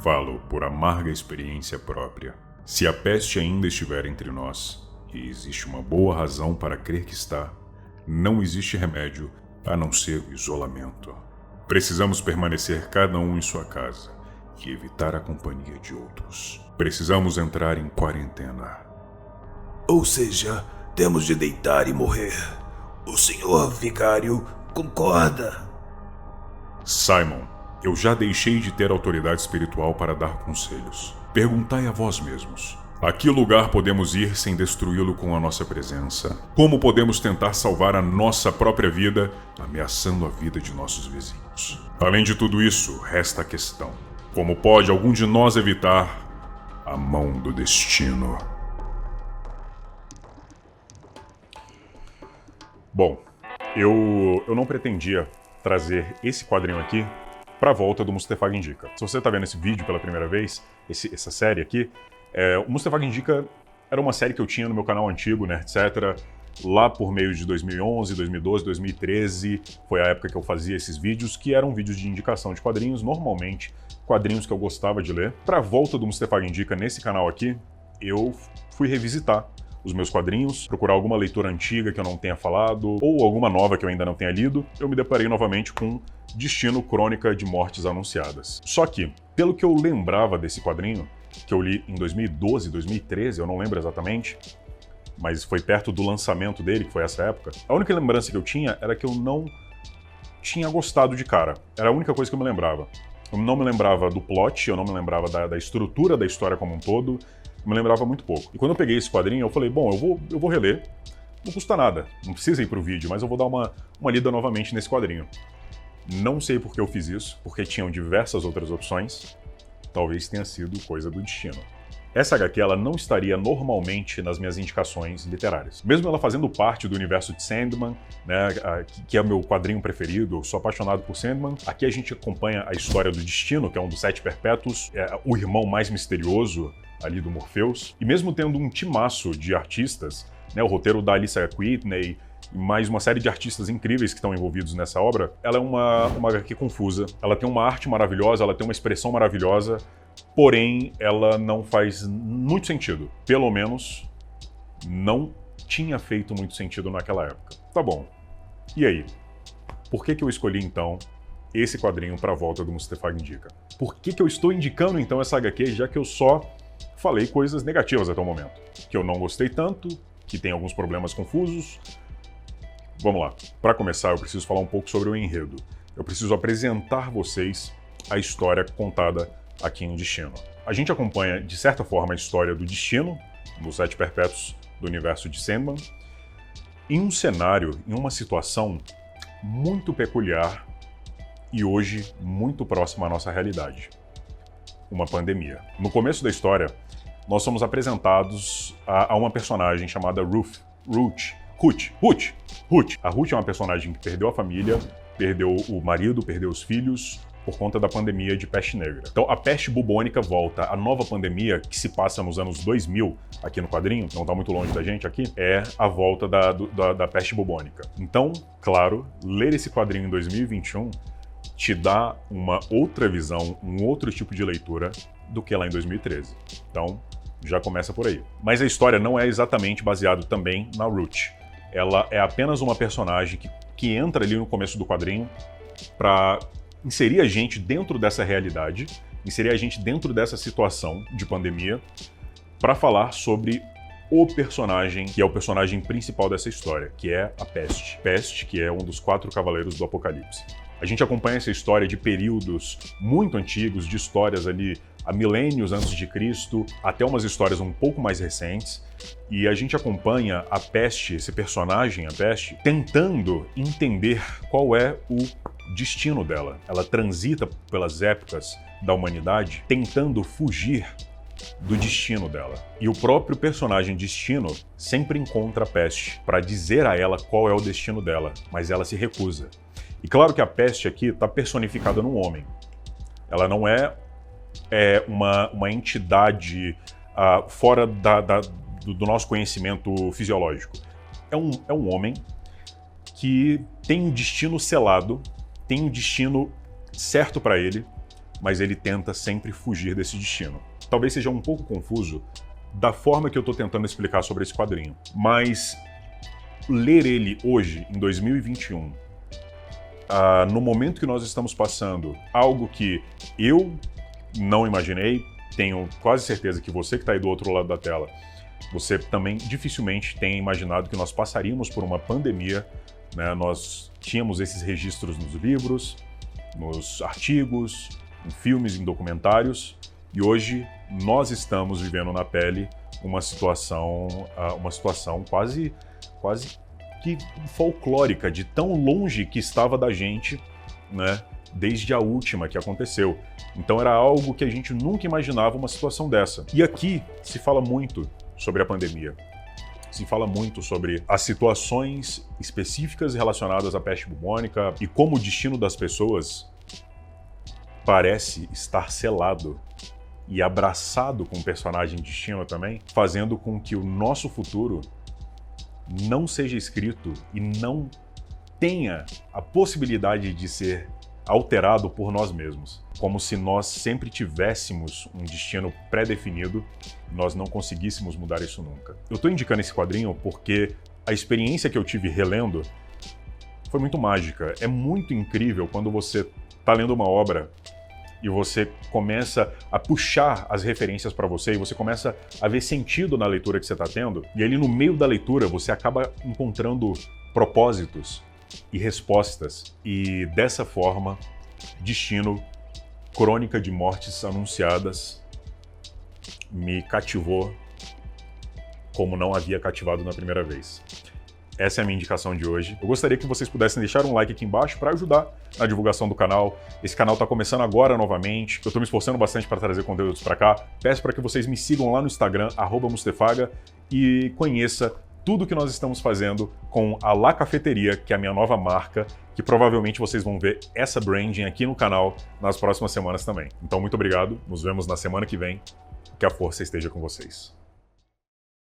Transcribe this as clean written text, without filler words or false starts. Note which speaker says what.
Speaker 1: Falo por amarga experiência própria. Se a peste ainda estiver entre nós, e existe uma boa razão para crer que está, não existe remédio a não ser o isolamento. Precisamos permanecer cada um em sua casa e evitar a companhia de outros. Precisamos entrar em quarentena.
Speaker 2: Ou seja, temos de deitar e morrer. O senhor vigário concorda?
Speaker 1: Simon, eu já deixei de ter autoridade espiritual para dar conselhos. Perguntai a vós mesmos. A que lugar podemos ir sem destruí-lo com a nossa presença? Como podemos tentar salvar a nossa própria vida, ameaçando a vida de nossos vizinhos? Além de tudo isso, resta a questão. Como pode algum de nós evitar a mão do destino? Bom, eu não pretendia trazer esse quadrinho aqui para a volta do Mustafag Indica. Se você está vendo esse vídeo pela primeira vez, essa série aqui, o Mustafag Indica era uma série que eu tinha no meu canal antigo, né, etc. Lá por meio de 2011, 2012, 2013, foi a época que eu fazia esses vídeos, que eram vídeos de indicação de quadrinhos, normalmente quadrinhos que eu gostava de ler. Para a volta do Mustafag Indica nesse canal aqui, eu fui revisitar os meus quadrinhos, procurar alguma leitura antiga que eu não tenha falado, ou alguma nova que eu ainda não tenha lido. Eu me deparei novamente com Destino, Crônica de Mortes Anunciadas. Só que, pelo que eu lembrava desse quadrinho, que eu li em 2012, 2013, eu não lembro exatamente, mas foi perto do lançamento dele, que foi essa época, a única lembrança que eu tinha era que eu não tinha gostado de cara. Era a única coisa que eu me lembrava. Eu não me lembrava do plot, eu não me lembrava da estrutura da história como um todo, eu me lembrava muito pouco. E quando eu peguei esse quadrinho, eu falei, bom, eu vou reler, não custa nada, não precisa ir pro vídeo, mas eu vou dar uma lida novamente nesse quadrinho. Não sei por que eu fiz isso, porque tinham diversas outras opções, talvez tenha sido coisa do destino. Essa HQ ela não estaria normalmente nas minhas indicações literárias. Mesmo ela fazendo parte do universo de Sandman, né, que é o meu quadrinho preferido, eu sou apaixonado por Sandman. Aqui a gente acompanha a história do Destino, que é um dos 7 perpétuos, o irmão mais misterioso ali do Morpheus. E mesmo tendo um timaço de artistas, né, o roteiro da Alicia Whitney, e mais uma série de artistas incríveis que estão envolvidos nessa obra, ela é uma HQ confusa. Ela tem uma arte maravilhosa, ela tem uma expressão maravilhosa, porém ela não faz muito sentido. Pelo menos não tinha feito muito sentido naquela época. Tá bom. E aí? Por que eu escolhi então esse quadrinho para a volta do Mustafag Indica? Por que eu estou indicando então essa HQ, já que eu só falei coisas negativas até o momento? Que eu não gostei tanto, que tem alguns problemas confusos. Vamos lá. Para começar, eu preciso falar um pouco sobre o enredo. Eu preciso apresentar vocês a história contada aqui em Destino. A gente acompanha, de certa forma, a história do Destino, dos 7 perpétuos do universo de Sandman, em um cenário, em uma situação muito peculiar e hoje muito próxima à nossa realidade. Uma pandemia. No começo da história, nós somos apresentados a uma personagem chamada Ruth. A Ruth é uma personagem que perdeu a família, perdeu o marido, perdeu os filhos por conta da pandemia de peste negra. Então a peste bubônica volta, a nova pandemia que se passa nos anos 2000, aqui no quadrinho, não está muito longe da gente aqui, é a volta da peste bubônica. Então, claro, ler esse quadrinho em 2021 te dá uma outra visão, um outro tipo de leitura do que lá em 2013. Então, já começa por aí. Mas a história não é exatamente baseada também na Ruth. Ela é apenas uma personagem que entra ali no começo do quadrinho para inserir a gente dentro dessa realidade, inserir a gente dentro dessa situação de pandemia, para falar sobre o personagem que é o personagem principal dessa história, que é a Peste. Peste, que é um dos 4 cavaleiros do Apocalipse. A gente acompanha essa história de períodos muito antigos, de histórias ali há milênios antes de Cristo, até umas histórias um pouco mais recentes, e a gente acompanha a Peste, esse personagem, a Peste, tentando entender qual é o destino dela. Ela transita pelas épocas da humanidade, tentando fugir do destino dela. E o próprio personagem Destino sempre encontra a Peste para dizer a ela qual é o destino dela, mas ela se recusa. E claro que a Peste aqui está personificada num homem. Ela não é uma entidade fora do nosso conhecimento fisiológico. É um homem que tem um destino selado, tem um destino certo para ele, mas ele tenta sempre fugir desse destino. Talvez seja um pouco confuso da forma que eu estou tentando explicar sobre esse quadrinho, mas ler ele hoje, em 2021, no momento que nós estamos passando, algo que eu não imaginei, tenho quase certeza que você que está aí do outro lado da tela, você também dificilmente tem imaginado que nós passaríamos por uma pandemia, né? Nós tínhamos esses registros nos livros, nos artigos, em filmes, em documentários, e hoje nós estamos vivendo na pele uma situação quase que folclórica, de tão longe que estava da gente, né, desde a última que aconteceu. Então era algo que a gente nunca imaginava uma situação dessa. E aqui se fala muito sobre a pandemia. Se fala muito sobre as situações específicas relacionadas à peste bubônica e como o destino das pessoas parece estar selado e abraçado com o personagem destino também, fazendo com que o nosso futuro não seja escrito e não tenha a possibilidade de ser alterado por nós mesmos. Como se nós sempre tivéssemos um destino pré-definido e nós não conseguíssemos mudar isso nunca. Eu estou indicando esse quadrinho porque a experiência que eu tive relendo foi muito mágica. É muito incrível quando você está lendo uma obra e você começa a puxar as referências para você e você começa a ver sentido na leitura que você está tendo, e ali no meio da leitura você acaba encontrando propósitos e respostas. E dessa forma, Destino, Crônica de Mortes Anunciadas, me cativou como não havia cativado na primeira vez. Essa é a minha indicação de hoje. Eu gostaria que vocês pudessem deixar um like aqui embaixo para ajudar na divulgação do canal. Esse canal está começando agora novamente. Eu estou me esforçando bastante para trazer conteúdos para cá. Peço para que vocês me sigam lá no Instagram, @Mustefaga, e conheça tudo que nós estamos fazendo com a La Cafeteria, que é a minha nova marca, que provavelmente vocês vão ver essa branding aqui no canal nas próximas semanas também. Então, muito obrigado. Nos vemos na semana que vem. Que a força esteja com vocês.